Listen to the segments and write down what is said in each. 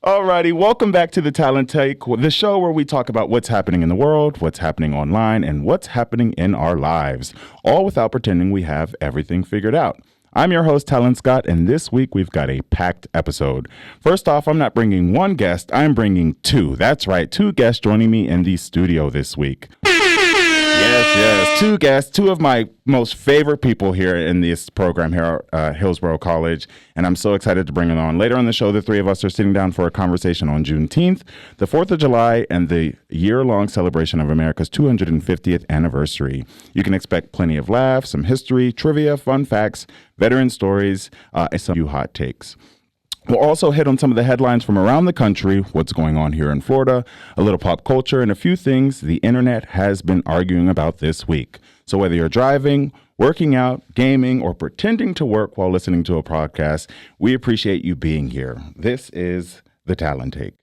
Alrighty, welcome back to the Talent Take, the show where we talk about what's happening in the world, what's happening online, and what's happening in our lives, all without pretending we have everything figured out. I'm your host, Talon Scott, and this week we've got a packed episode. First off, I'm not bringing one guest, I'm bringing two. That's right, two guests joining me in the studio this week. Yes, two guests, two of my most favorite people here in this program here at Hillsborough College, and I'm so excited to bring them on. Later on the show, the three of us are sitting down for a conversation on Juneteenth, the 4th of July, and the year-long celebration of America's 250th anniversary. You can expect plenty of laughs, some history, trivia, fun facts, veteran stories, and some few hot takes. We'll also hit on some of the headlines from around the country, what's going on here in Florida, a little pop culture, and a few things the internet has been arguing about this week. So whether you're driving, working out, gaming, or pretending to work while listening to a podcast, we appreciate you being here. This is the Talent Take.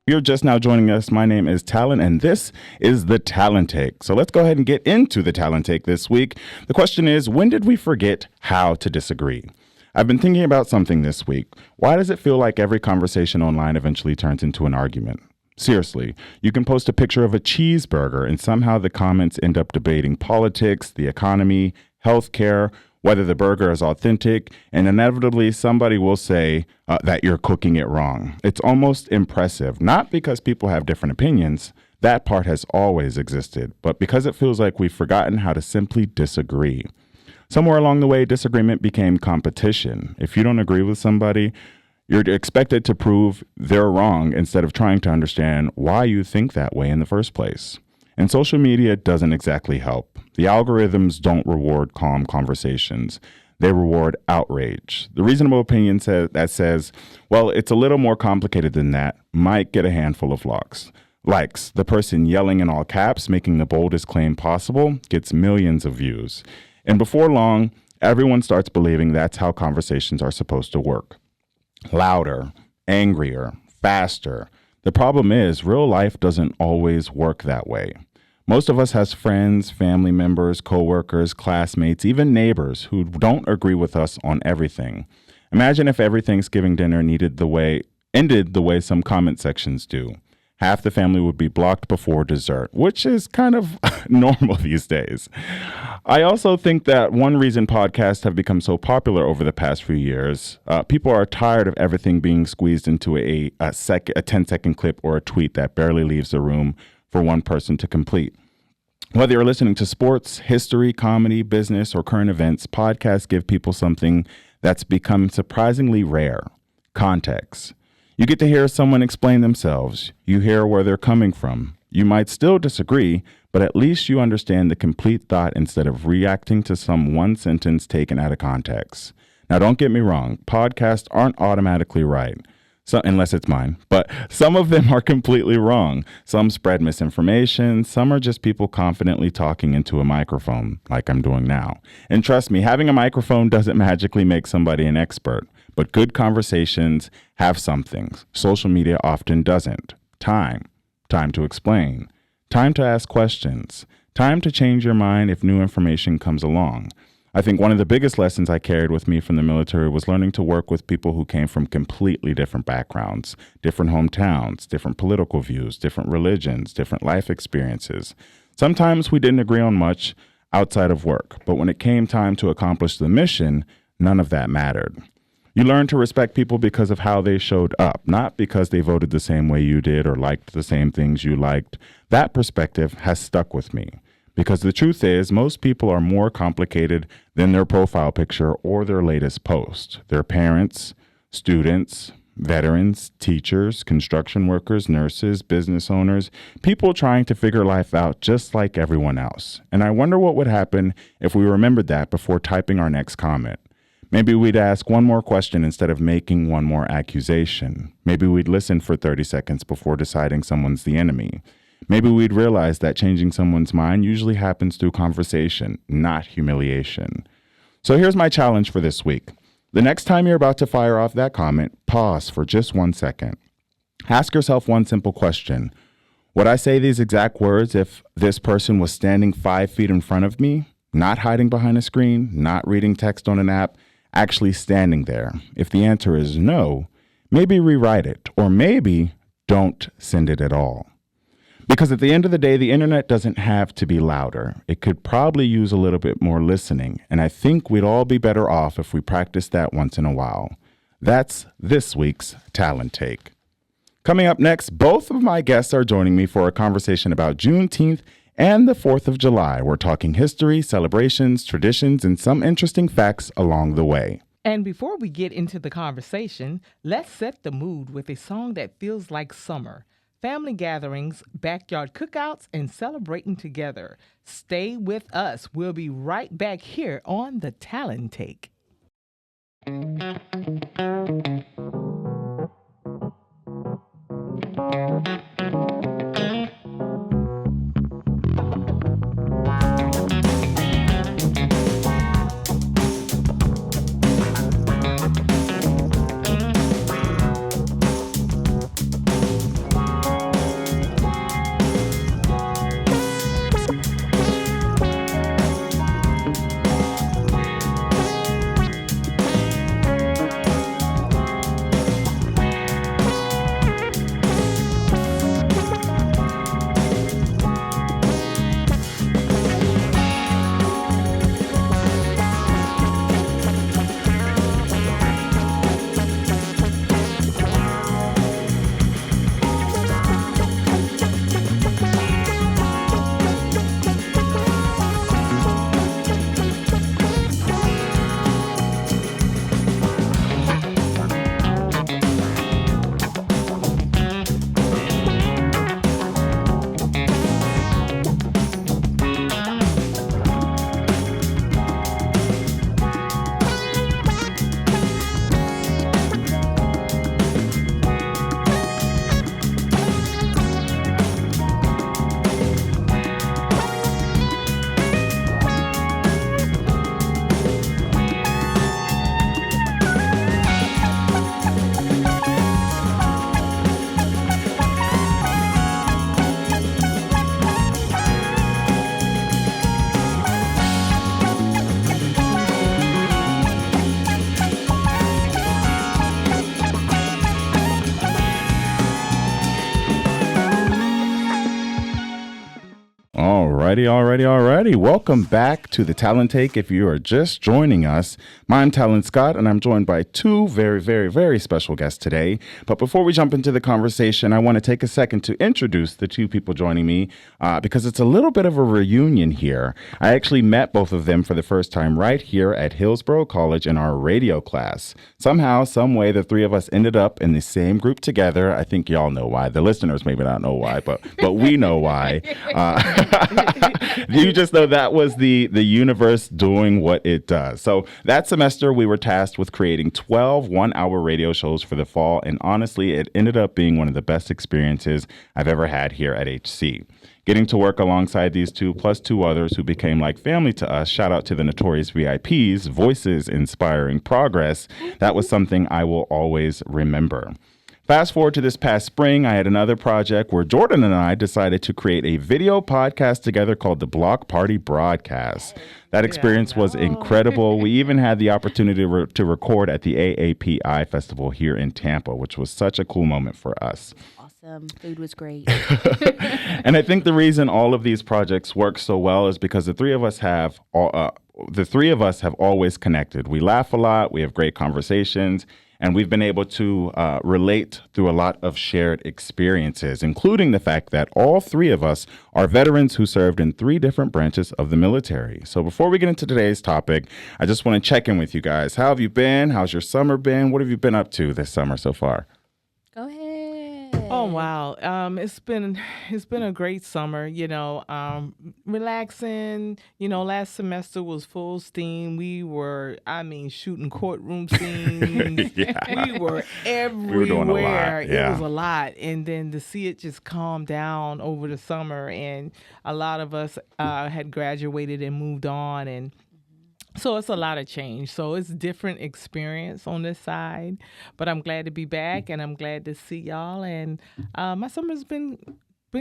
If you're just now joining us, my name is Talon, and this is the Talent Take. So let's go ahead and get into the Talent Take this week. The question is, when did we forget how to disagree? I've been thinking about something this week. Why does it feel like every conversation online eventually turns into an argument? Seriously, you can post a picture of a cheeseburger and somehow the comments end up debating politics, the economy, healthcare, whether the burger is authentic, and inevitably somebody will say that you're cooking it wrong. It's almost impressive, not because people have different opinions, that part has always existed, but because it feels like we've forgotten how to simply disagree. Somewhere along the way, disagreement became competition. If you don't agree with somebody, you're expected to prove they're wrong instead of trying to understand why you think that way in the first place. And social media doesn't exactly help. The algorithms don't reward calm conversations. They reward outrage. The reasonable opinion says, well, it's a little more complicated than that, might get a handful of likes. The person yelling in all caps, making the boldest claim possible, gets millions of views. And before long, everyone starts believing that's how conversations are supposed to work. Louder, angrier, faster. The problem is, real life doesn't always work that way. Most of us has friends, family members, coworkers, classmates, even neighbors who don't agree with us on everything. Imagine if every Thanksgiving dinner ended the way some comment sections do. half the family would be blocked before dessert, which is kind of normal these days. I also think that one reason podcasts have become so popular over the past few years, people are tired of everything being squeezed into a 10-second clip or a tweet that barely leaves the room for one person to complete. Whether you're listening to sports, history, comedy, business, or current events, podcasts give people something that's become surprisingly rare: context. You get to hear someone explain themselves. You hear where they're coming from. You might still disagree, but at least you understand the complete thought instead of reacting to some one sentence taken out of context. Now, don't get me wrong, podcasts aren't automatically right. So, unless it's mine, but some of them are completely wrong. Some spread misinformation. Some are just people confidently talking into a microphone like I'm doing now. And trust me, having a microphone doesn't magically make somebody an expert, but good conversations have something social media often doesn't. Time to explain, time to ask questions, time to change your mind if new information comes along. I think one of the biggest lessons I carried with me from the military was learning to work with people who came from completely different backgrounds, different hometowns, different political views, different religions, different life experiences. Sometimes we didn't agree on much outside of work, but when it came time to accomplish the mission, none of that mattered. You learn to respect people because of how they showed up, not because they voted the same way you did or liked the same things you liked. That perspective has stuck with me. Because the truth is, most people are more complicated than their profile picture or their latest post. They're parents, students, veterans, teachers, construction workers, nurses, business owners, people trying to figure life out just like everyone else. And I wonder what would happen if we remembered that before typing our next comment. Maybe we'd ask one more question instead of making one more accusation. Maybe we'd listen for 30 seconds before deciding someone's the enemy. Maybe we'd realize that changing someone's mind usually happens through conversation, not humiliation. So here's my challenge for this week. The next time you're about to fire off that comment, pause for just 1 second. Ask yourself one simple question. Would I say these exact words if this person was standing 5 feet in front of me, not hiding behind a screen, not reading text on an app, actually standing there? If the answer is no, maybe rewrite it, or maybe don't send it at all. Because at the end of the day, the internet doesn't have to be louder. It could probably use a little bit more listening, and I think we'd all be better off if we practiced that once in a while. That's this week's Talent Take. Coming up next, both of my guests are joining me for a conversation about Juneteenth and the 4th of July. We're talking history, celebrations, traditions, and some interesting facts along the way. And before we get into the conversation, let's set the mood with a song that feels like summer. Family gatherings, backyard cookouts, and celebrating together. Stay with us. We'll be right back here on the Talent Take. Alrighty. Welcome back to the Talent Take. If you are just joining us, I'm Talon Scott, and I'm joined by two very special guests today. But before we jump into the conversation, I want to take a second to introduce the two people joining me because it's a little bit of a reunion here. I actually met both of them for the first time right here at Hillsborough College in our radio class. Somehow, some way, the three of us ended up in the same group together. I think y'all know why. The listeners maybe not know why, but we know why. You just know that was the universe doing what it does. So that semester, we were tasked with creating 12 one-hour radio shows for the fall, and honestly, it ended up being one of the best experiences I've ever had here at HC. Getting to work alongside these two, plus two others who became like family to us, shout out to the Notorious VIPs, voices inspiring progress, that was something I will always remember. Fast forward to this past spring, I had another project where Jordan and I decided to create a video podcast together called the Block Party Broadcast. That experience was incredible. We even had the opportunity to record at the AAPI Festival here in Tampa, which was such a cool moment for us. Awesome. Food was great. And I think the reason all of these projects work so well is because the three of us have always connected. We laugh a lot. We have great conversations. And we've been able to relate through a lot of shared experiences, including the fact that all three of us are veterans who served in 3 different branches of the military. So before we get into today's topic, I just want to check in with you guys. How have you been? How's your summer been? What have you been up to this summer so far? Go ahead. Oh wow, it's been a great summer. Relaxing. Last semester was full steam. We were, shooting courtroom scenes. Yeah. We were everywhere. We were doing a lot. Yeah. It was a lot, and then to see it just calm down over the summer, and a lot of us had graduated and moved on, and so it's a lot of change. So it's a different experience on this side, but I'm glad to be back, and I'm glad to see y'all. And my summer's been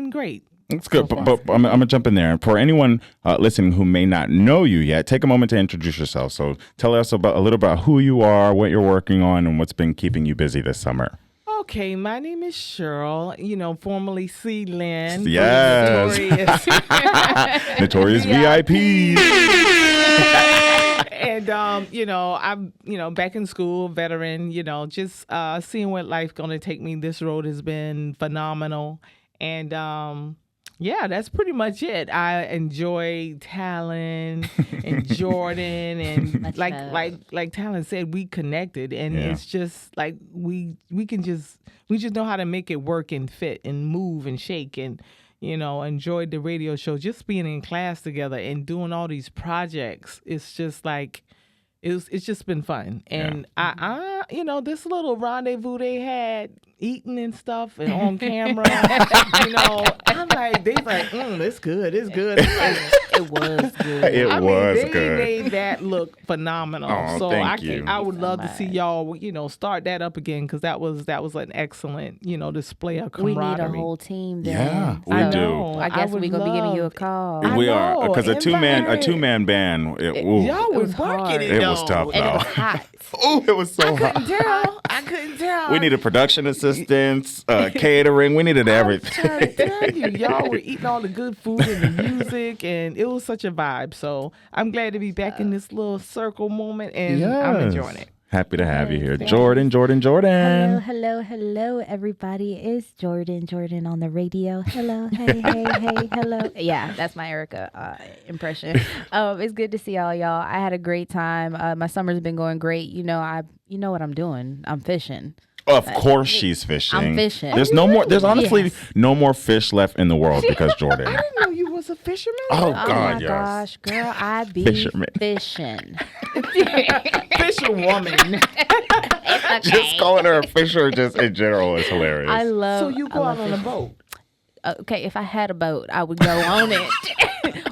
great. It's good, but I'm going to jump in there. And for anyone listening who may not know you yet, take a moment to introduce yourself. So tell us a little about who you are, what you're working on, and what's been keeping you busy this summer. Okay, my name is Cheryl, formerly C. Lynn. Yes. Notorious VIPs. And, I'm, back in school, veteran, just seeing what life's going to take me. This road has been phenomenal. And, that's pretty much it. I enjoy Talon and Jordan, and like Talon said, we connected, and it's just like we just know how to make it work and fit and move and shake, and enjoyed the radio show. Just being in class together and doing all these projects, it's just like it's just been fun. And I this little rendezvous they had, eating and stuff and on camera, I'm like, they like, it's good. It was good. They made that look phenomenal. Oh, so I would so love much. to see y'all, start that up again, because that was an excellent, display of We camaraderie. need a whole team then. Yeah, we I do. know. I guess would we're going to be giving you a love- call. I We are, know, because a invite. two-man band, Y'all It was was working hard. it it was though. tough, And it though. was hot. Oh, it was so hot. I couldn't tell. We needed production assistants, catering. We needed everything. I'm trying to tell you, y'all were eating all the good food and the music, and it was such a vibe. So I'm glad to be back in this little circle moment, and I'm enjoying it. Happy to have you here. Yes. Jordan. Hello, everybody. It's Jordan on the radio. Hello, hey, hello. Yeah, that's my Erica impression. It's good to see all y'all. I had a great time. My summer's been going great. You know what I'm doing. I'm fishing. Of course she's fishing. I'm fishing. There's there's honestly no more fish left in the world because Jordan. I didn't know you was a fisherman. Oh, Oh God, my yes. gosh, girl, I be Fisherman. fishing. Fisherwoman. Just calling her a fisher just in general is hilarious. I love. So you go I out love on a fishing. boat. Okay, if I had a boat, I would go on it.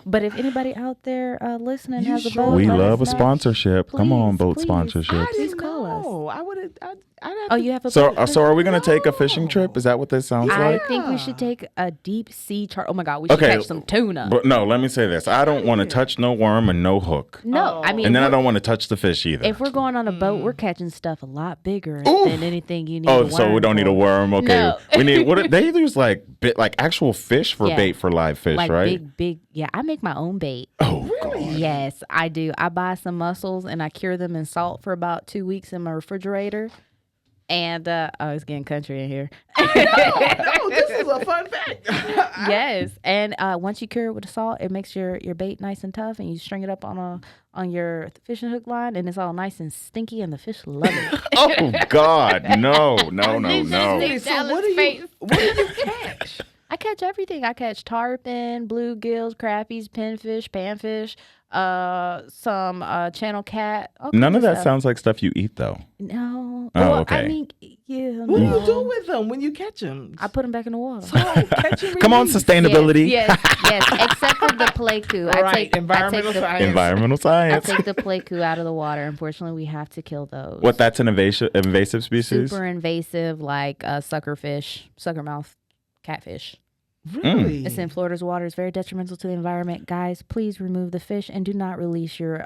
But if anybody out there listening You has a sure boat, We let love a us know. sponsorship. Come on, Please, boat please. sponsorship. I Please didn't call us. know. I would have. I'd have Oh, to- you have a So, boat? so are we going to take a fishing trip? Is that what this sounds I like? think we should take a deep sea chart. Oh my God, we should Okay, catch some tuna. But no, let me say this. I don't want to touch no worm and no hook. No, I mean, And then I we're- don't want to touch the fish either. if we're going on a boat, we're catching stuff a lot bigger Oof. than anything you need. Oh, a so we worm don't need a for. worm. Okay. No. We need what they use like actual fish for Yeah. bait for live fish, Like right? big. Yeah, I make my own bait. Oh, God. Yes, I do. I buy some mussels and I cure them in salt for about 2 weeks in my refrigerator. And oh, it's getting country in here. No, this is a fun fact. Yes, and once you cure it with the salt, it makes your bait nice and tough, and you string it up on your fishing hook line, and it's all nice and stinky, and the fish love it. Oh God, no. So what do you catch? I catch everything. I catch tarpon, bluegills, crappies, pinfish, panfish, some channel cat. all None kinds of that stuff. sounds like stuff you eat, though. No. Oh, Well, okay. I mean, yeah. What do no. you do with them when you catch them? I put them back in the water. So catch and Come on, release. sustainability. Yes, except for the play coup. All right, environmental science. Environmental I science. take the play coup out of the water. Unfortunately, we have to kill those. What? That's an invasive species. Super invasive, like suckerfish, suckermouth, catfish. Really? It's in Florida's water. It's very detrimental to the environment. Guys, please remove the fish and do not release your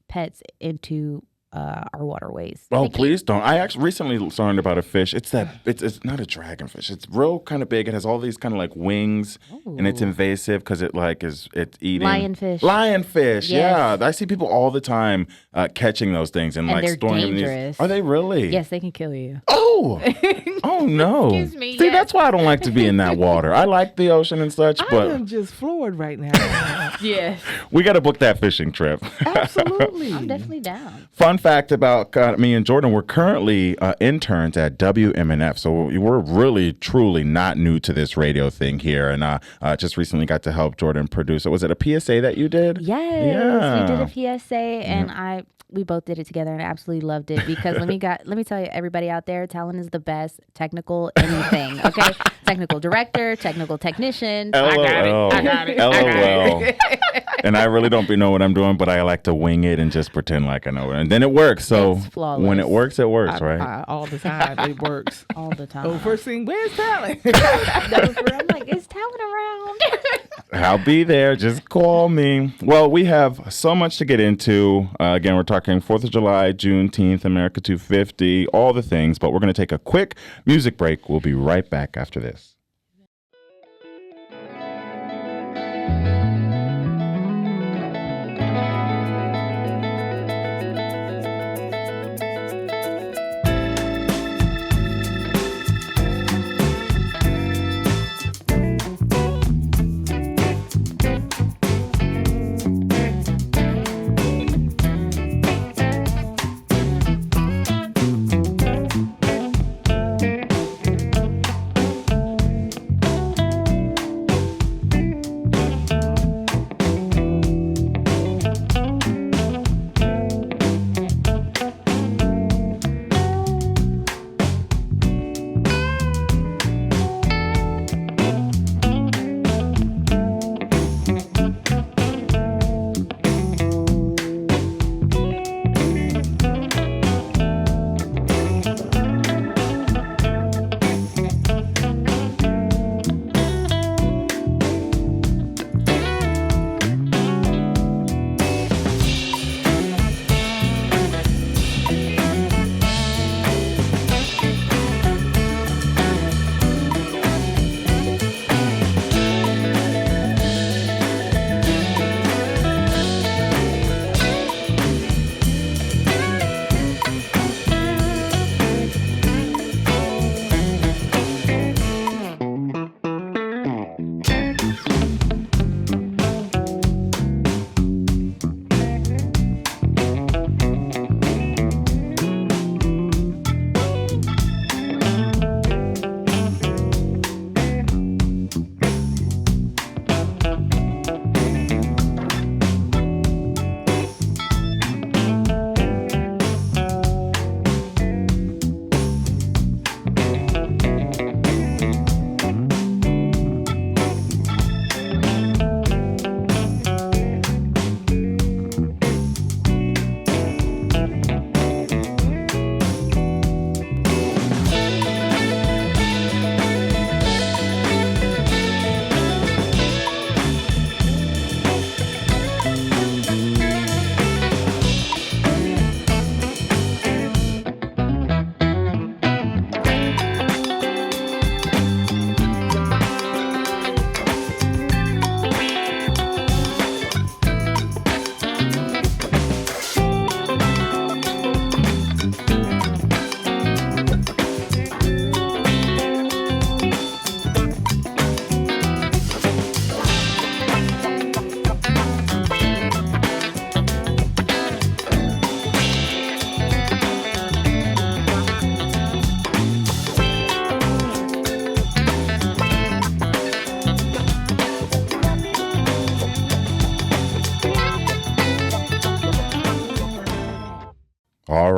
pets into our waterways. Oh, Thank you. please don't. I actually recently learned about a fish. It's not a dragonfish. It's real kind of big. It has all these kind of like wings, and it's Ooh. invasive because it's eating Lionfish. Lionfish, Yes. yeah. I see people all the time catching those things and like they're storing them. dangerous. Are they really? Yes, they can kill you. Oh, oh no. Excuse me, See, yes. that's why I don't like to be in that water. I like the ocean and such, I but am just floored right now. Yes. we got to book that fishing trip. Absolutely. I'm definitely down. Fun fact about me and Jordan, we're currently interns at WMNF. So we're really, truly not new to this radio thing here. And just recently got to help Jordan produce it. Was it a PSA that you did? Yes, Yeah. we did a PSA, and we both did it together, and I absolutely loved it because let me tell you, everybody out there, Talon is the best technical anything. Okay, technical director, technical technician. LOL. I got it. LOL. And I really don't know what I'm doing, but I like to wing it and just pretend like I know it. And then it works. So It's flawless. when it works, right? All the time. It works. all the time. Oh, first thing, where's Talon? I'm like, is Talon around? I'll be there. Just call me. Well, we have so much to get into. Again, we're talking 4th of July, Juneteenth, America 250, all the things. But we're going to take a quick music break. We'll be right back after this.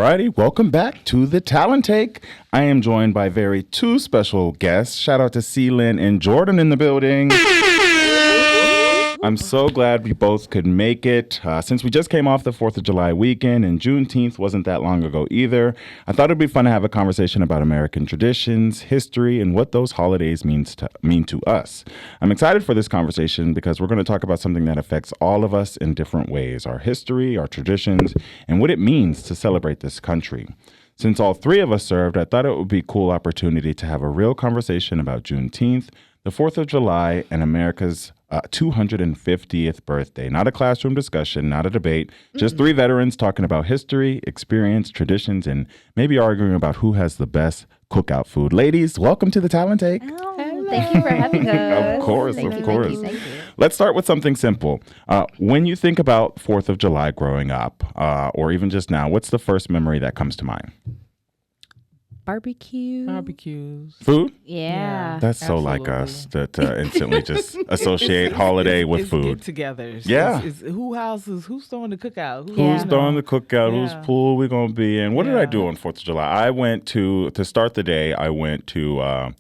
righty, welcome back to the Talent Take. I am joined by two special guests. Shout out to C-Lynn and Jordan in the building. I'm so glad we both could make it. Since we just came off the 4th of July weekend and Juneteenth wasn't that long ago either, I thought it'd be fun to have a conversation about American traditions, history, and what those holidays mean to us. I'm excited for this conversation because we're going to talk about something that affects all of us in different ways, our history, our traditions, and what it means to celebrate this country. Since all three of us served, I thought it would be a cool opportunity to have a real conversation about Juneteenth, the 4th of July, and America's 250th birthday. Not a classroom discussion, not a debate, just three veterans talking about history, experience, traditions, and maybe arguing about who has the best cookout food. Ladies, welcome to the Talent Take. Oh, thank you for having us. Of course. Thank you. Let's start with something simple. When you think about 4th of July growing up, or even just now, what's the first memory that comes to mind? Barbecues. Food? Yeah. That's so like us to instantly just associate holiday with food. Get-togethers. Yeah. Who's throwing the cookout? Who's throwing the cookout? Yeah. Whose pool we gonna be in? What did I Yeah. do on 4th of July? I went to start the day. I went to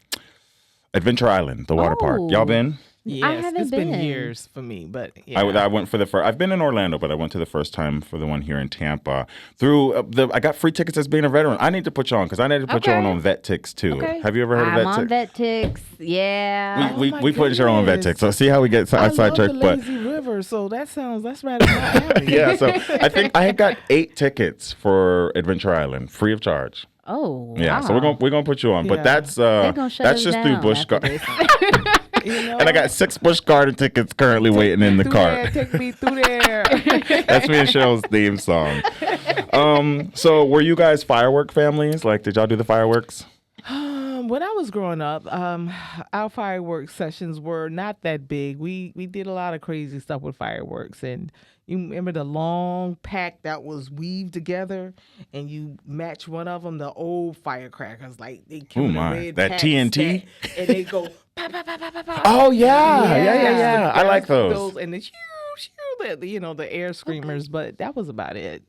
Adventure Island, the water park. Y'all been? Yes, haven't it's been been. years for me, but yeah. I went for the first. I've been in Orlando, but I went to the first time for the one here in Tampa. I got free tickets as being a veteran. I need to put you on because I need to put you on Vet Tix too. Okay. Have you ever heard of Vet I'm Tix? on Vet Tix. Yeah. We put you on Vet Tix. So see how we get I love sidetracked. the But lazy river, so that's right up my alley. yeah, so I think I had got 8 tickets for Adventure Island, free of charge. Oh. Yeah, wow. so we're gonna put you on, but Yeah. that's They're gonna shut us just through down Busch after Gardens. this. You know? And I got 6 Busch Garden tickets currently waiting in the Through cart. there, take me through there. That's me and Cheryl's theme song. So were you guys firework families? Like, did y'all do the fireworks? When I was growing up, our fireworks sessions were not that big. We did a lot of crazy stuff with fireworks, and you remember the long pack that was weaved together, and you match one of them, the old firecrackers, like they come in a my. red That pack TNT? set, and they go pa pa pa pa pa pa. Oh yeah. I like those. And the the air screamers, but that was about it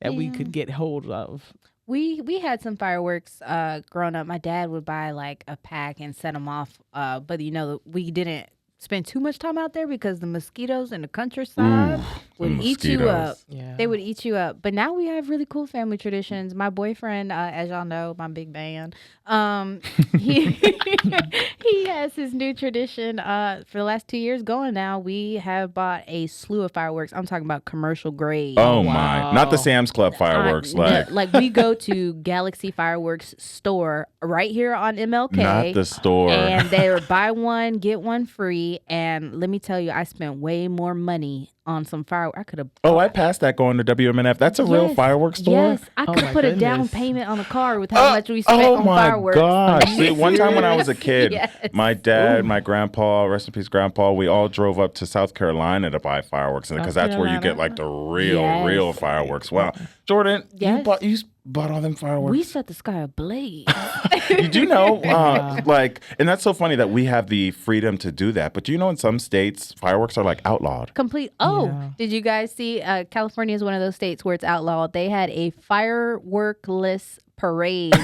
that we could get hold of. We had some fireworks growing up. My dad would buy like a pack and set them off. But we didn't spend too much time out there because the mosquitoes in the countryside would eat you up. Yeah. They would eat you up. But now we have really cool family traditions. My boyfriend, as y'all know, my big man, he he has his new tradition. For the last 2 years going now, we have bought a slew of fireworks. I'm talking about commercial grade. Oh my. Not the Sam's Club fireworks. Like we go to Galaxy Fireworks store right here on MLK. Not the store. And they're buy one, get one free. And let me tell you, I spent way more money on some fireworks. I could have. Oh, I passed that going to WMNF. That's a real fireworks store? Yes, I could my have put a down goodness. payment on a car with how much we spent on fireworks. Oh my gosh. See, one time when I was a kid, Yes. my dad, my grandpa, rest in peace grandpa, we all drove up to South Carolina to buy fireworks because that's where you get like the real fireworks. Wow. Jordan, Yes. you bought all them fireworks? We set the sky ablaze. You do know, and that's so funny that we have the freedom to do that. But do you know in some states, fireworks are like outlawed? Complete. Did you guys see? California is one of those states where it's outlawed. They had a fireworkless parade,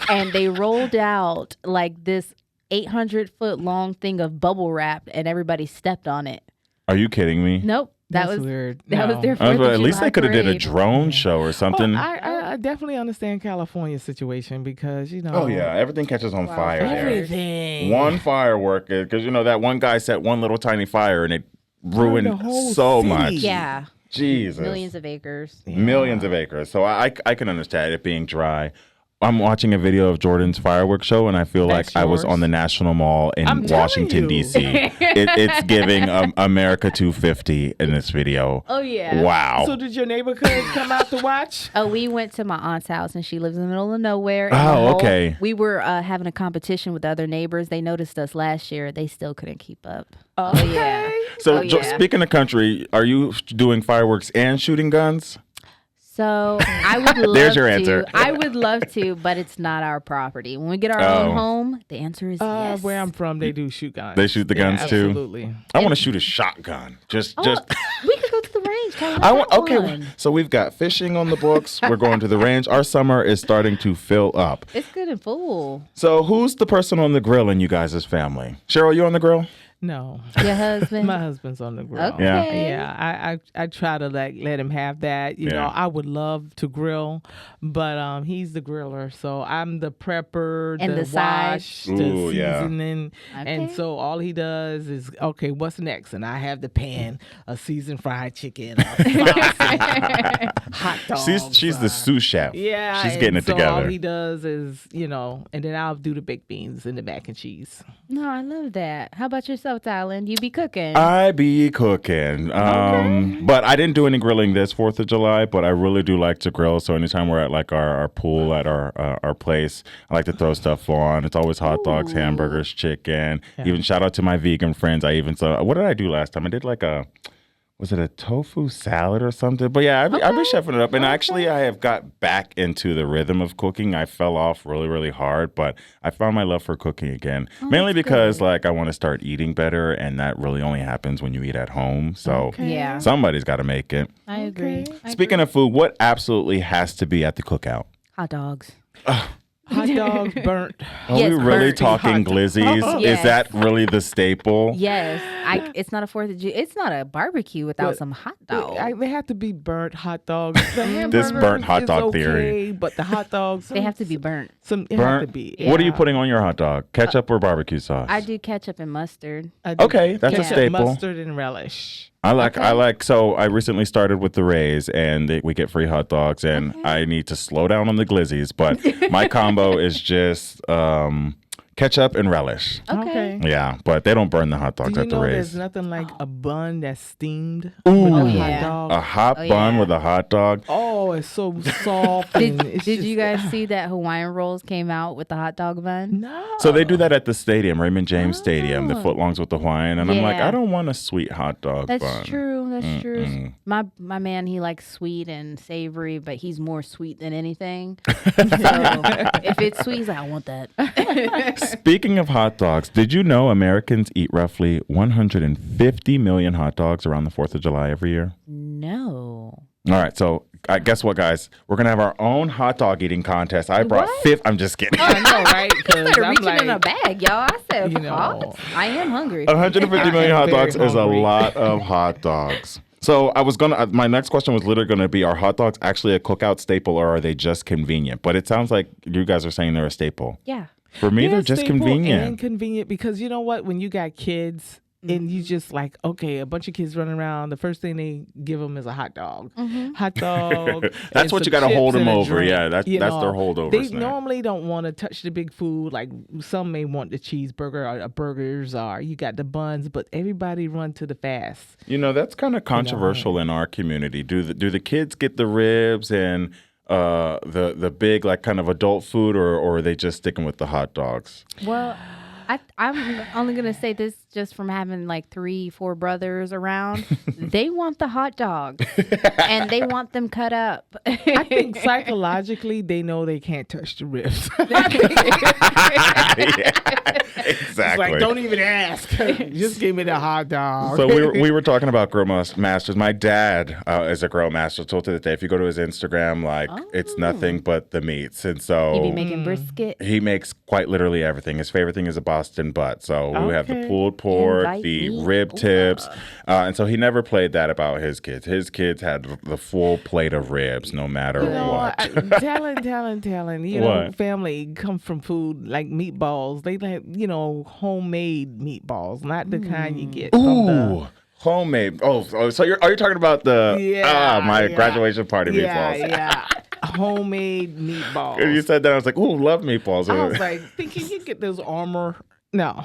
and they rolled out like this 800-foot long thing of bubble wrap, and everybody stepped on it. Are you kidding me? Nope. That That's was weird. That was No. their At least they could have did a parade. drone show or something. I definitely understand California's situation because Oh yeah, everything catches on fire there. everything. One firework, because that one guy set one little tiny fire and it ruined the whole so city. much. Yeah, Jesus, millions of acres. millions of acres. So I can understand it being dry. I'm watching a video of Jordan's fireworks show, and I feel That's like I was yours? on the National Mall in I'm telling Washington, you. D.C. It's giving America 250 in this video. Oh yeah. Wow. So did your neighborhood come out to watch? Oh, we went to my aunt's house, and she lives in the middle of nowhere. and Oh, the whole- okay. We were having a competition with other neighbors. They noticed us last year. They still couldn't keep up. Oh yeah. So Oh, yeah. speaking of country, are you doing fireworks and shooting guns? So I would love There's your to. answer. I would love to, but it's not our property. When we get our Oh. own home, the answer is yes. Where I'm from, they do shoot guns. They shoot the guns yeah, too? Absolutely. I want to shoot a shotgun. Just we could go to the range. I want. Okay, so we've got fishing on the books. We're going to the range. Our summer is starting to fill up. It's good and full. So who's the person on the grill in you guys' family? Cheryl, you on the grill? No. Your husband? My husband's on the grill. Okay. Yeah, I try to let him have that. You know, I would love to grill, but he's the griller, so I'm the prepper, And the wash, the Ooh, yeah. seasoning, and Okay. so all he does is okay, what's next? And I have the pan, a seasoned fried chicken, a sausage, hot dogs. She's the sous chef. Yeah, she's and getting it so together. all he does is, and then I'll do the baked beans and the mac and cheese. No, I love that. How about yourself, Talon? You be cooking. I be cooking. But I didn't do any grilling this 4th of July, but I really do like to grill. So anytime we're at like our pool at our place, I like to throw stuff on. It's always hot dogs, hamburgers, chicken. Even shout out to my vegan friends. What did I do last time? I did like was it a tofu salad or something? But yeah, I've been chefing it up. And actually, I have got back into the rhythm of cooking. I fell off really, really hard, but I found my love for cooking again. Mainly because like I want to start eating better, and that really only happens when you eat at home. So Yeah. somebody's got to make it. I agree. Speaking of food, what absolutely has to be at the cookout? Hot dogs. Hot dogs burnt. Are Yes, we really burnt talking hot dog. glizzies? Yes. Is that really the staple? Yes. It's not a 4th of July. It's not a barbecue without But some hot dogs. They have to be burnt hot dogs. The This burnt hamburgers hot is dog okay, theory. but the hot dogs They have to be burnt. It have to Burnt? be. What are you Yeah. putting on your hot dog? Ketchup or barbecue sauce? I do ketchup and mustard. I do Okay, that's a ketchup, staple. Mustard and relish. So I recently started with the Rays, and we get free hot dogs, and I need to slow down on the glizzies, but my combo is just ketchup and relish. Okay. Yeah, but they don't burn the hot dogs Do you at the know Rays. there's nothing like a bun that's steamed Ooh. with a Oh, hot yeah. dog? A hot Oh, bun yeah. with a hot dog. Oh, it's so soft. and Did it's you just- guys see that Hawaiian rolls came out with the hot dog bun? No. So they do that at the stadium, Raymond James Stadium, the Oh. footlongs with the Hawaiian, and I'm like, Yeah. I don't want a sweet hot dog That's bun. true. That's true. My man, he likes sweet and savory, but he's more sweet than anything. So if it's sweet, he's like, I want that. Speaking of hot dogs, did you know Americans eat roughly 150 million hot dogs around the 4th of July every year? No. All right, so guess what, guys? We're gonna have our own hot dog eating contest. I brought What? fifth. I'm just kidding. I know, right? Because Started I'm reaching like, in a bag, y'all. I said, You know. "What? I am hungry. 150 million I'm hot very dogs is a hungry. lot of hot dogs. So I was gonna. My next question was literally gonna be: are hot dogs actually a cookout staple, or are they just convenient? But it sounds like you guys are saying they're a staple. Yeah. For me, Yeah, they're just staple convenient. and convenient because you know what? When you got kids and you just like, okay, a bunch of kids running around, the first thing they give them is a hot dog. Hot dog. That's and what you some gotta hold chips and them a over. drink, Yeah, that's you their know. holdover They snack. normally don't want to touch the big food. Like some may want the cheeseburger or the burgers or you got the buns, but everybody run to the fast. You know, that's kind of controversial in our community. Do the kids get the ribs and the big like kind of adult food, or are they just sticking with the hot dogs? Well, I'm only gonna say this just from having like 3-4 brothers around. They want the hot dogs, and they want them cut up. I think psychologically they know they can't touch the ribs. Yeah, It's exactly. like, don't even ask. Just give me the hot dog. So we were talking about grill masters. My dad is a grill master. Till to this day, if you go to his Instagram, like it's nothing but the meats, and so You be making brisket. he makes quite literally everything. His favorite thing is a Boston butt. So we have the Okay. pulled pork, Invite the me rib over. tips, and so he never played that about his kids. His kids had the full plate of ribs, no matter what. Talon. You know, What? family come from food like meatballs. They like, homemade meatballs, not the kind you get from Ooh, homemade. Oh, so are you talking about the my yeah. graduation party meatballs? Yeah. Homemade meatballs. And you said that, I was like, ooh, love meatballs. I was like, thinking you get those Armor. No.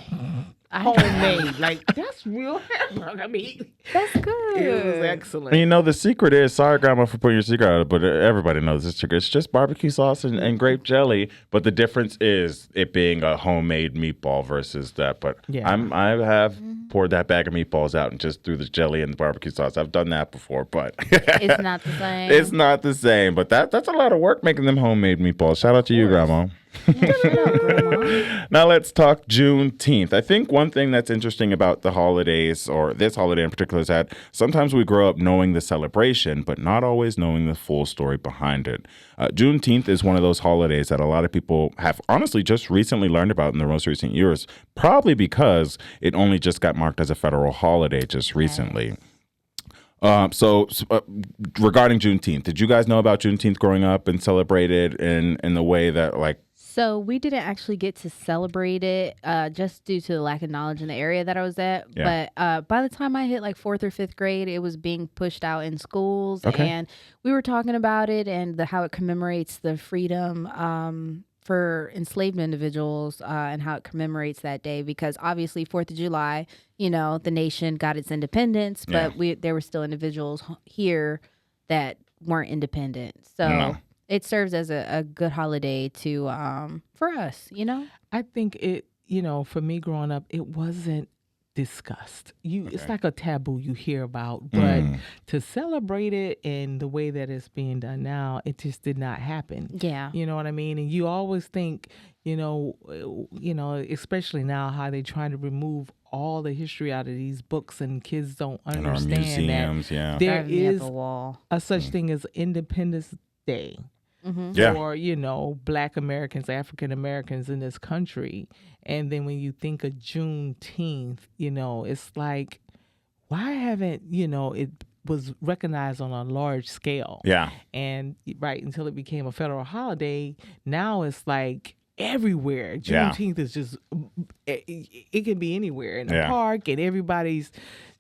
Homemade. Like, that's real hamburger meat. That's good. It was And excellent. you know, the secret is, sorry, Grandma, for putting your secret out, but everybody knows this secret. It's just barbecue sauce and grape jelly, but the difference is it being a homemade meatball versus that. But Yeah. I have poured that bag of meatballs out and just threw the jelly and the barbecue sauce. I've done that before, but It's not the same. it's not the same. But that's a lot of work making them homemade meatballs. Shout out to you, Grandma. Yeah, shut up, Grandma. Now let's talk Juneteenth. I think one thing that's interesting about the holidays, or this holiday in particular, is that sometimes we grow up knowing the celebration, but not always knowing the full story behind it. Juneteenth is one of those holidays that a lot of people have honestly just recently learned about in the most recent years, probably because it only just got marked as a federal holiday just recently. Regarding Juneteenth, did you guys know about Juneteenth growing up and celebrate it in the way that like? So we didn't actually get to celebrate it just due to the lack of knowledge in the area that I was at. Yeah. But by the time I hit like 4th or 5th grade, it was being pushed out in schools. Okay. And we were talking about it and how it commemorates the freedom for enslaved individuals and how it commemorates that day. Because obviously 4th of July, you know, the nation got its independence, but there were still individuals here that weren't independent. So... No. It serves as a good holiday to for us, you know? I think it, for me growing up, it wasn't discussed. It's like a taboo you hear about, but to celebrate it in the way that it's being done now, it just did not happen. Yeah. You know what I mean? And you always think, especially now how they trying to remove all the history out of these books and kids don't In our understand museums, that there Driving me up is a wall. a such thing as Independence Day. Yeah. For, Black Americans, African Americans in this country. And then when you think of Juneteenth, it's like, why haven't, it was recognized on a large scale? Yeah. And right until it became a federal holiday, now it's like everywhere. Juneteenth is just, it can be anywhere in a park, and everybody's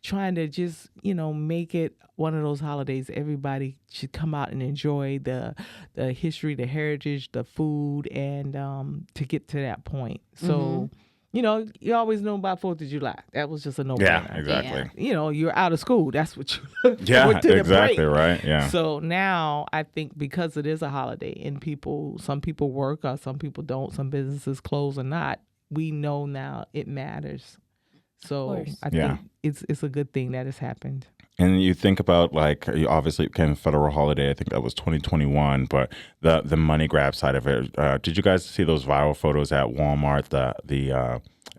trying to just, make it one of those holidays everybody should come out and enjoy the history, the heritage, the food, and to get to that point. So, you always know about 4th of July. That was just a no-brainer. Yeah, exactly. You're out of school. That's what you look Yeah, forward to, the exactly, break. right? Yeah. So now I think because it is a holiday and some people work or some people don't, some businesses close or not, we know now it matters. So I think it's a good thing that has happened. And you think about obviously it became a federal holiday. I think that was 2021, but the money grab side of it. Did you guys see those viral photos at Walmart? I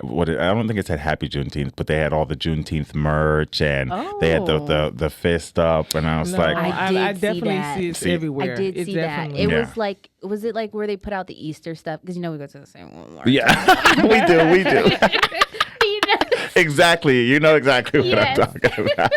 don't think it said Happy Juneteenth, but they had all the Juneteenth merch and they had the fist up, and I was like, I definitely see it everywhere. I did see that. Definitely- Was it like where they put out the Easter stuff? Because we go to the same Walmart. yeah, we do. Exactly. You know exactly what I'm talking about.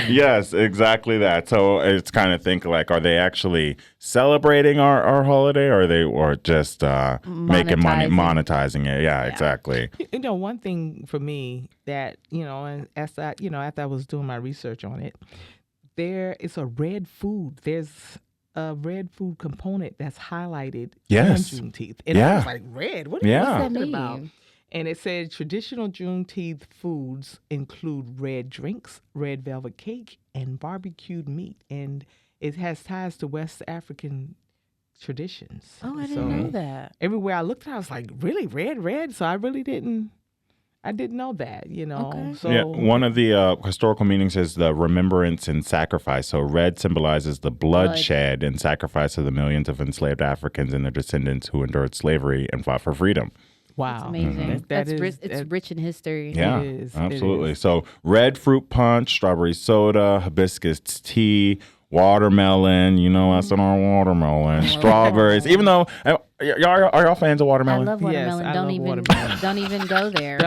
Yes, exactly that. So it's kind of think like, are they actually celebrating our holiday, or just making money, monetizing it? Yeah, exactly. One thing for me that, and after I was doing my research on it, it's a red food. There's a red food component that's highlighted on Juneteenth. And I was like, red? What's that about? And it said traditional Juneteenth foods include red drinks, red velvet cake, and barbecued meat. And it has ties to West African traditions. Oh, I didn't know that. Everywhere I looked, I was like, really? Red? So I really didn't know that, Okay. So one of the historical meanings is the remembrance and sacrifice. So red symbolizes the bloodshed and sacrifice of the millions of enslaved Africans and their descendants who endured slavery and fought for freedom. Wow. That's amazing. It's rich in history. Yeah, It is. absolutely. So red fruit punch, strawberry soda, hibiscus tea, watermelon. Us on our watermelon, strawberries. Even though, are y'all fans of watermelon? I love watermelon. Yes, I love watermelon. Don't even go there.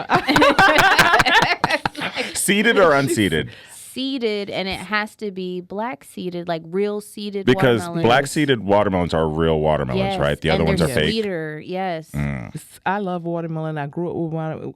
Seeded or unseeded? Seeded, and it has to be black seeded, like real seeded Because watermelons. black seeded watermelons are real watermelons, Yes, right? The other and ones are they're fake. sweeter. Yes. I love watermelon. I grew up with watermelon.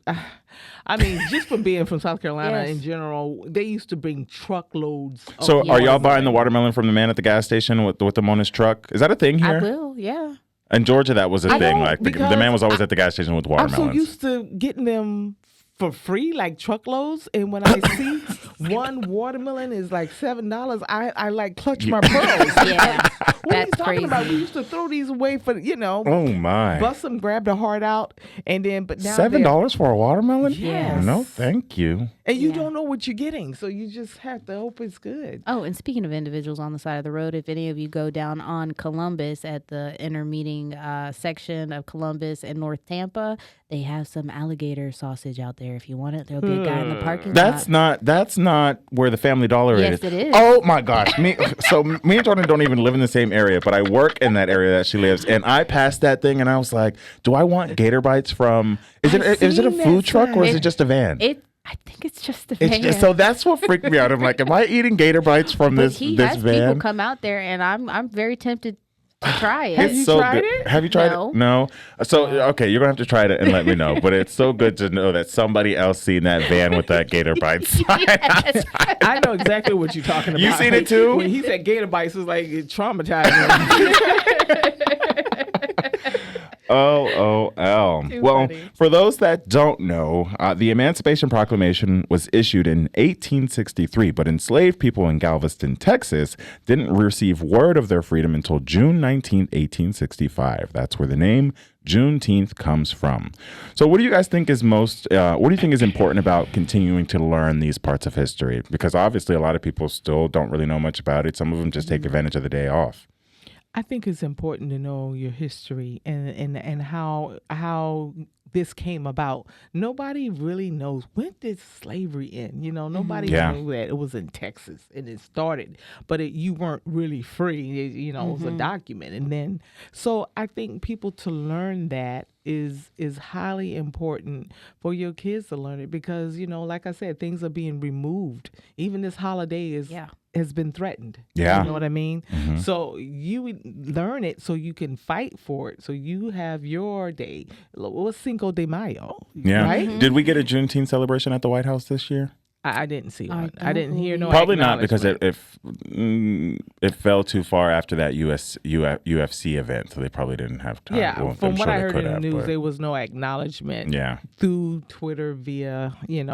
I mean, just from being from South Carolina Yes. in general, they used to bring truckloads. So of are y'all watermelon. buying the watermelon from the man at the gas station with them on his truck? Is that a thing here? I will, yeah. In Georgia, that was a I thing. don't, Like the because man was always at the gas station with I'm watermelons. so used to getting them for free, like truckloads. And when I see one watermelon is like $7, I like clutch my pearls. Yeah. What are you That's talking about? We crazy. used to throw these away for, Oh my. bust them, grab the heart out, and then, but now $7 for a watermelon? Yes. No, thank you. and you Yeah. don't know what you're getting, so you just have to hope it's good. Oh, and speaking of individuals on the side of the road, if any of you go down on Columbus at the intermeeting section of Columbus and North Tampa, they have some alligator sausage out there. If you want it, there'll be a guy in the parking lot. That's not where the Family Dollar Yes, is. it is. Oh my gosh. Me and Jordan don't even live in the same area, but I work in that area that she lives. And I passed that thing and I was like, do I want gator bites from is it a seen that food truck or is sign. it just a van? I think it's just a It's van. just, so that's what freaked me out. I'm like, am I eating gator bites from But this he this has van? people come out there, and I'm very tempted to try it. Have you so tried good. it? Have you tried No. it? No. So okay, you're gonna have to try it and let me know. But it's so good to know that somebody else seen that van with that gator bite sign. I know exactly what you're talking about. You seen it too? When he said gator bites, it was like it traumatized me. LOL. Too Well, funny. for those that don't know, the Emancipation Proclamation was issued in 1863, but enslaved people in Galveston, Texas, didn't receive word of their freedom until June 19, 1865. That's where the name Juneteenth comes from. So, what do you guys think is what do you think is important about continuing to learn these parts of history? Because obviously, a lot of people still don't really know much about it. Some of them just take advantage of the day off. I think it's important to know your history and how this came about. Nobody really knows when did slavery end. Nobody Yeah. knew that it was in Texas and it started, but you weren't really free. It was a document, and then so I think people to learn that is highly important for your kids to learn it because like I said, things are being removed. Even this holiday has been threatened. Yeah. You know what I mean? Mm-hmm. So you learn it so you can fight for it. So you have your day. What's Cinco de Mayo? Yeah. Right? Did we get a Juneteenth celebration at the White House this year? I didn't see I one. I didn't hear no Probably not because acknowledgement. it fell too far after that UFC event, so they probably didn't have time. Yeah, Well, from I'm what sure I they heard could in the have, news, but- there was no acknowledgement Yeah. through Twitter via any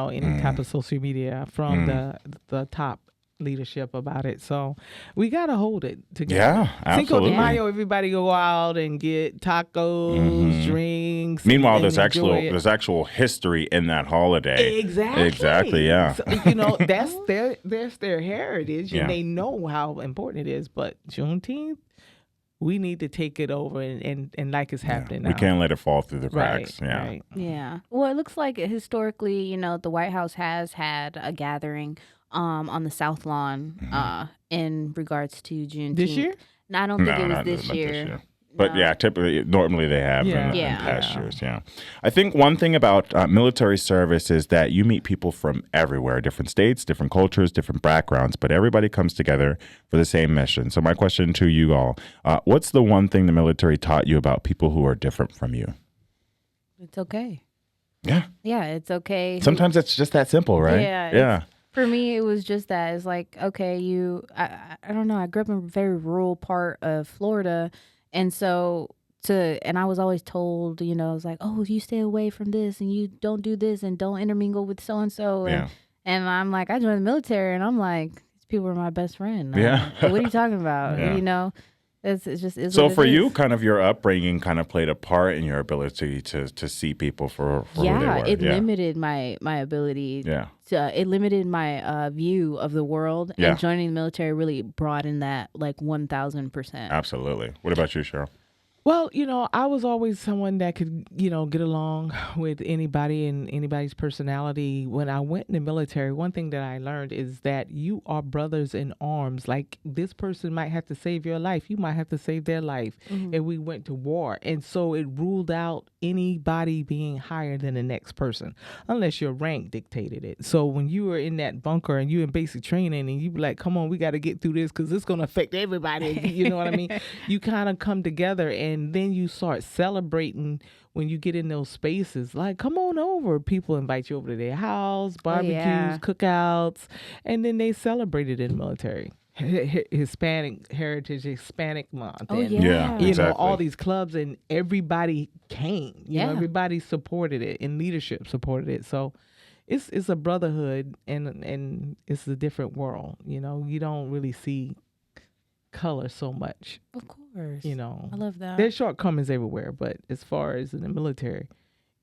type of social media from the top leadership about it. So we gotta hold it together. Yeah, Cinco absolutely. de Mayo, everybody go out and get tacos, drinks. Meanwhile, and there's enjoy it. actual history in that holiday. Exactly. Exactly. Yeah. So, that's their heritage, Yeah. and they know how important it is. But Juneteenth, we need to take it over, and like it's happening now. We can't let it fall through the Right. cracks. Yeah. Right. Yeah. Well, it looks like historically, the White House has had a gathering on the South Lawn in regards to Juneteenth. This year? No, I don't think it was not this not year. But No. yeah, normally they have Yeah. in Yeah. past years. Yeah. I think one thing about military service is that you meet people from everywhere, different states, different cultures, different backgrounds, but everybody comes together for the same mission. So my question to you all, what's the one thing the military taught you about people who are different from you? It's okay. Yeah. Yeah, it's okay. Sometimes it's just that simple, right? Yeah, Yeah. For me, it was just that. It's like, okay, I don't know. I grew up in a very rural part of Florida. And so and I was always told, it's like, oh, you stay away from this and you don't do this and don't intermingle with so-and-so. Yeah. And I'm like, I joined the military and I'm like, these people are my best friend. Yeah. What are you talking about? Yeah. It's just is So what it for you, is. kind of your upbringing kind of played a part in your ability to see people for who they were. It limited my ability. Yeah. It limited my view of the world, Yeah. and joining the military really broadened that like 1,000%. Absolutely. What about you, Cheryl? Well, I was always someone that could, get along with anybody and anybody's personality. When I went in the military, one thing that I learned is that you are brothers in arms. Like this person might have to save your life. You might have to save their life. And we went to war. And so it ruled out anybody being higher than the next person, unless your rank dictated it. So when you were in that bunker and you in basic training and you be like, come on, we got to get through this because it's going to affect everybody. You know what I mean? You kind of come together and then you start celebrating when you get in those spaces. Like, come on over. People invite you over to their house, barbecues, yeah. cookouts, and then they celebrated in the military. Hispanic Heritage, Hispanic Month. Oh, and, yeah. Yeah, you exactly. know, all these clubs, and everybody came. You know, Yeah. everybody supported it, and leadership supported it. So it's a brotherhood, and it's a different world. You know, you don't really see color so much. Of course. You know, I love that. there's shortcomings everywhere, but as far as in the military,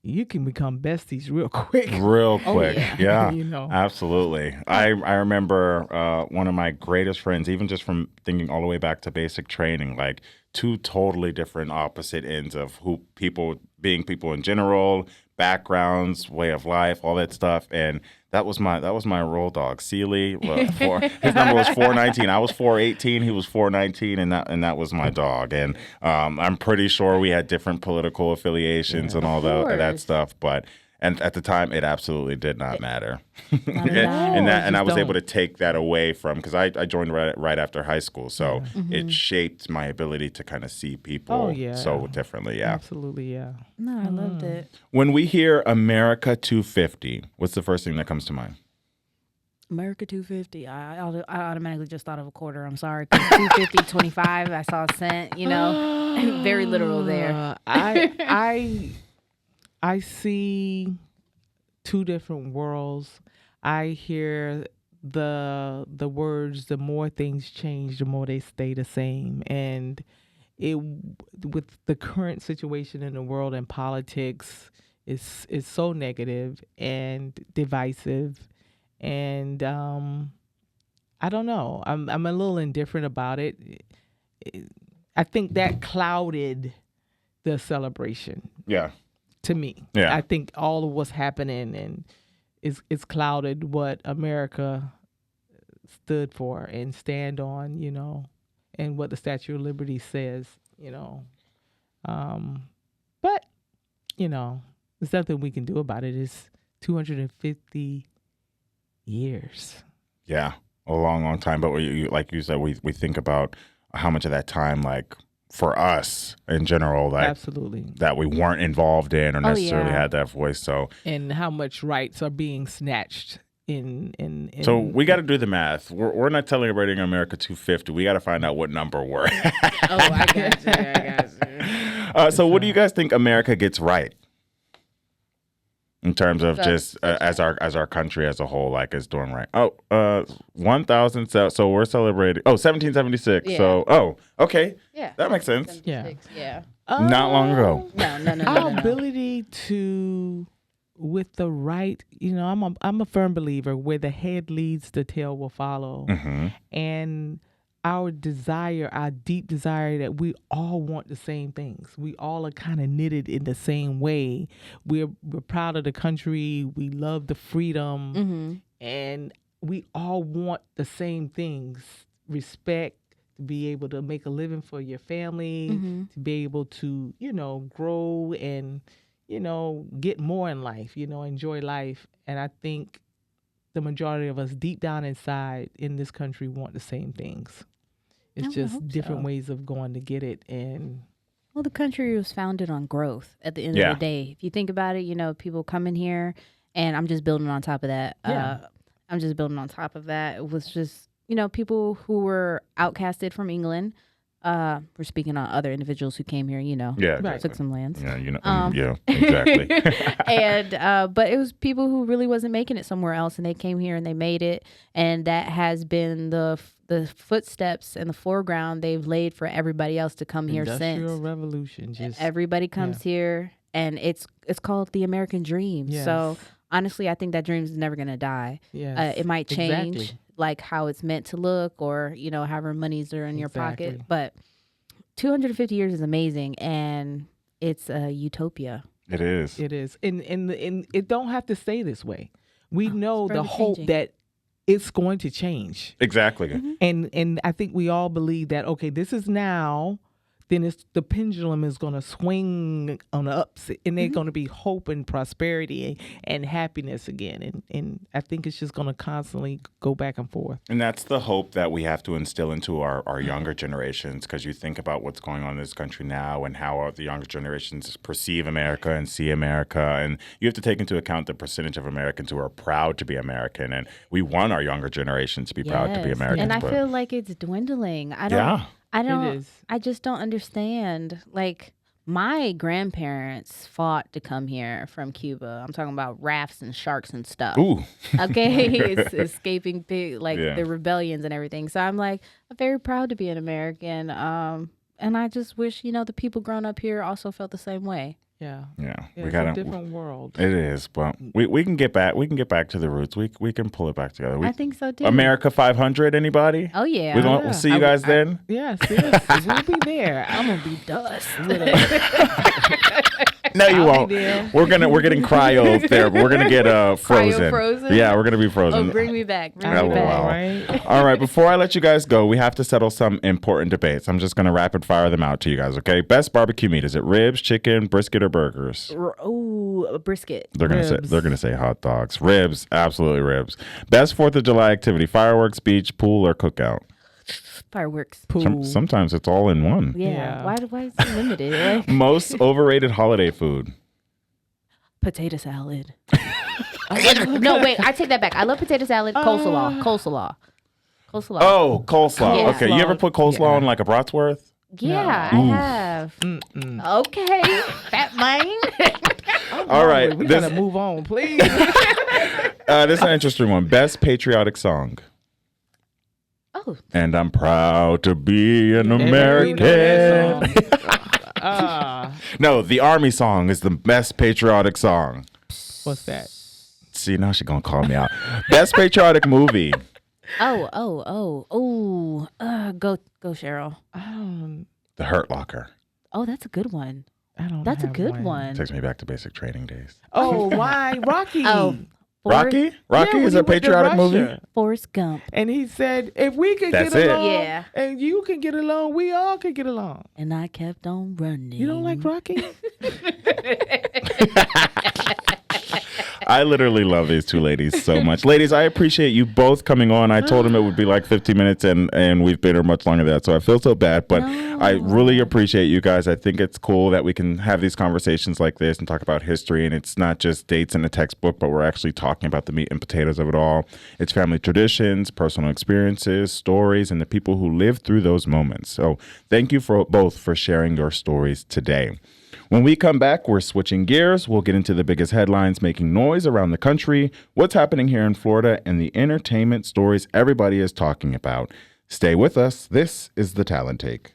you can become besties real quick. Real Oh, quick. yeah. Yeah. You know. Absolutely. I remember one of my greatest friends, even just from thinking all the way back to basic training, like two totally different opposite ends of who people being people in general, backgrounds, way of life, all that stuff. And that was my roll dog. Sealy, his number was 419. I was 418. He was 419, and that was my dog. And I'm pretty sure we had different political affiliations and all that course. stuff, but. And at the time, it absolutely did not matter, Not at all. and I was Just able to don't. take that away from because I joined right after high school, so it shaped my ability to kind of see people Oh, yeah. so differently. Yeah. Absolutely, yeah. No, I loved it. When we hear America 250, what's the first thing that comes to mind? America 250. I automatically just thought of a quarter. I'm sorry. 250, 25. I saw a cent, you know. Very literal there. I see two different worlds. I hear the words, the more things change, the more they stay the same. And it with the current situation in the world and politics is so negative and divisive. And I don't know. I'm a little indifferent about it. I think that clouded the celebration Yeah. to me. Yeah. I think all of what's happening and it's clouded what America stood for and stand on, you know, and what the Statue of Liberty says, you know. But, you know, there's nothing we can do about it. It's 250 years. Yeah, a long time. But like you said, we think about how much of that time, like for us in general, like Absolutely. that we weren't involved in or necessarily yeah. had that voice. So And how much rights are being snatched in so we got to do the math. We're not celebrating America 250. We got to find out what number we're at. Oh, I got you. So what do you guys think America gets right in terms of just as our country as a whole, like, is doing right? 1,000. So we're celebrating. 1776. Yeah. So okay, Yeah. that makes sense. Yeah. Yeah. Not long ago. No. Our ability to, with the right, you know, I'm a firm believer where the head leads, the tail will follow. Mm-hmm. And our desire, our deep desire that we all want the same things. We all are kind of knitted in the same way. We're proud of the country. We love the freedom. Mm-hmm. And we all want the same things. Respect, to be able to make a living for your family, to be able to, you know, grow and, you know, get more in life, you know, enjoy life. And I think the majority of us deep down inside in this country want the same things. It's I would just hope different so. ways of going to get it. And Well, the country was founded on growth at the end Yeah. of the day. If you think about it, you know, people coming here, and I'm just building on top of that. Yeah. I'm just building on top of that. It was just, you know, people who were outcasted from England. We're speaking on other individuals who came here, you know, Yeah. Right. Exactly. took some lands. Yeah. You know. Um, Yeah. Exactly. And but it was people who really wasn't making it somewhere else, and they came here and they made it, and that has been the footsteps and the foreground they've laid for everybody else to come here Industrial since. Revolution. Just Everybody comes here, and it's called the American dream. Yes. So honestly, I think that dream is never gonna die. yes, It might change, exactly. like how it's meant to look, or you know, however monies are in your pocket. Exactly. But 250 years is amazing, and it's a utopia. It is. It is, and it don't have to stay this way. We know the forever hope changing. that it's going to change, Exactly. and I think we all believe that. Okay, this is now. Then it's the pendulum is going to swing on the ups, and there's going to be hope and prosperity and happiness again. And I think it's just going to constantly go back and forth. And that's the hope that we have to instill into our younger generations, because you think about what's going on in this country now and how the younger generations perceive America and see America. And you have to take into account the percentage of Americans who are proud to be American. And we want our younger generation to be proud to be Yes. Americans. And I but feel like it's dwindling. I yeah. don't. is. I just don't understand. Like My grandparents fought to come here from Cuba. I'm talking about rafts and sharks and stuff. Ooh. Okay, it's escaping Yeah. the rebellions and everything. So I'm like, I'm very proud to be an American. And I just wish, the people growing up here also felt the same way. Yeah. Yeah. It's a different world. It is, but we can get back. We can get back to the roots. We can pull it back together. I think so too. America 500. Anybody? Oh yeah. We'll see you guys then. Yeah, seriously, we'll be there. I'm gonna be dust. No, you I'll won't. be there. We're getting cryo therapy. We're gonna get frozen. Cryo-frozen? Yeah, we're gonna be frozen. Oh, bring me back. Bring Oh, me back. wow. Right? All right, before I let you guys go, we have to settle some important debates. I'm just going to rapid fire them out to you guys, okay? Best barbecue meat, is it ribs, chicken, brisket, or burgers? Ooh, a brisket. They're going Ribs. to say hot dogs. Ribs, absolutely ribs. Best 4th of July activity, fireworks, beach, pool, or cookout? Fireworks. Pool. Sometimes it's all in one. Yeah. Yeah. Why is it limited? Like, Most overrated holiday food. potato salad. No, wait. I take that back. I love potato salad. Coleslaw. Oh, coleslaw. Yeah. Okay, you ever put coleslaw Yeah. on like a bratwurst? Yeah, No. I have. Okay, fat mind. All right, We this gotta move on, please. is an interesting one. Best patriotic song. Oh, And I'm proud to be an We know American. that song. No, the Army song is the best patriotic song. What's that? See, now she's going to call me out. Best patriotic movie. go Cheryl. The Hurt Locker. Oh, that's a good one. I don't. That's a have good one. Takes me back to basic training days. Oh, why Rocky? Oh, Rocky? Rocky Yeah, is when a he went to patriotic movie? Russia. Forrest Gump, And he said, if we can That's get it. along, Yeah. and you can get along, we all can get along. and I kept on running. You don't like Rocky? I literally love these two ladies so much. Ladies, I appreciate you both coming on. I told them it would be like 15 minutes, and we've been here much longer than that, so I feel so bad. But I really appreciate you guys. I think it's cool that we can have these conversations like this and talk about history, and it's not just dates in a textbook, but we're actually talking about the meat and potatoes of it all. It's family traditions, personal experiences, stories, and the people who lived through those moments. So thank you for both for sharing your stories today. When we come back, we're switching gears. We'll get into the biggest headlines making noise around the country, what's happening here in Florida, and the entertainment stories everybody is talking about. Stay with us. This is the Talent Take.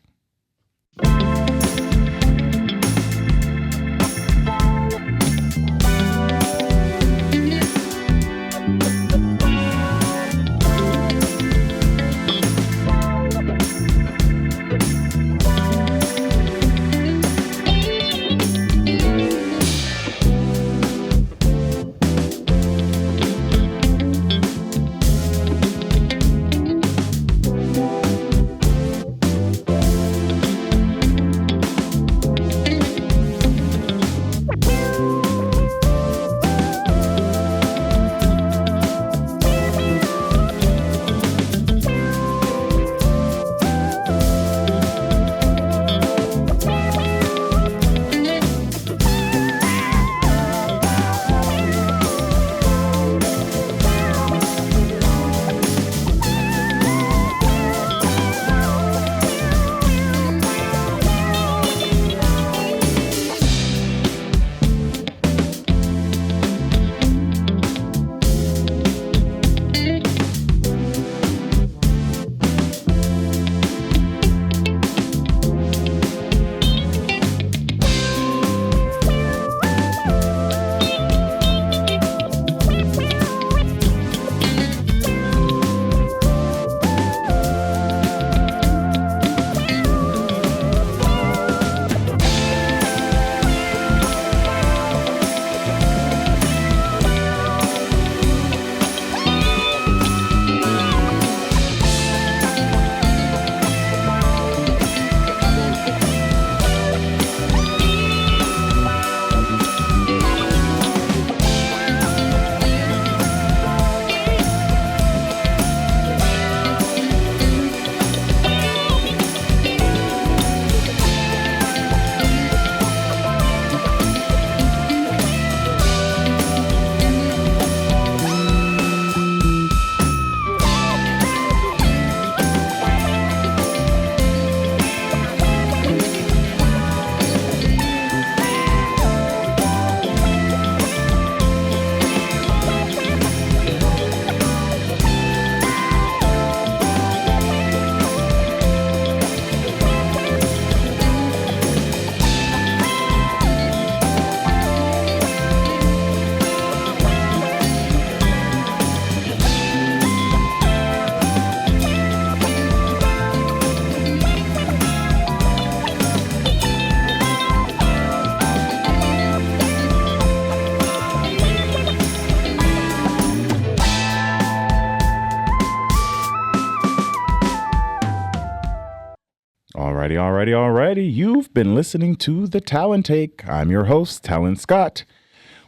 Alrighty. You've been listening to The Talent Take. I'm your host, Talon Scott.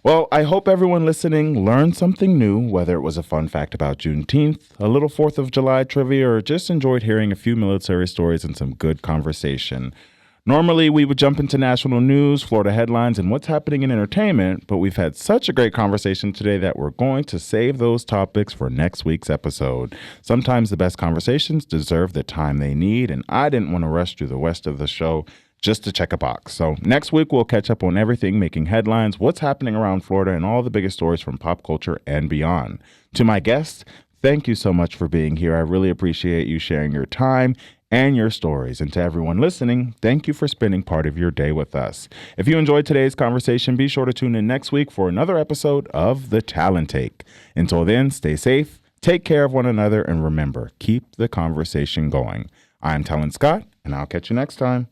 Well, I hope everyone listening learned something new, whether it was a fun fact about Juneteenth, a little 4th of July trivia, or just enjoyed hearing a few military stories and some good conversation. Normally, we would jump into national news, Florida headlines, and what's happening in entertainment, but we've had such a great conversation today that we're going to save those topics for next week's episode. Sometimes the best conversations deserve the time they need, and I didn't want to rush through the rest of the show just to check a box. So next week, we'll catch up on everything making headlines, what's happening around Florida, and all the biggest stories from pop culture and beyond. To my guests, thank you so much for being here. I really appreciate you sharing your time and your stories. And to everyone listening, thank you for spending part of your day with us. If you enjoyed today's conversation, be sure to tune in next week for another episode of The Talent Take. Until then, stay safe, take care of one another, and remember, keep the conversation going. I'm Talon Scott, and I'll catch you next time.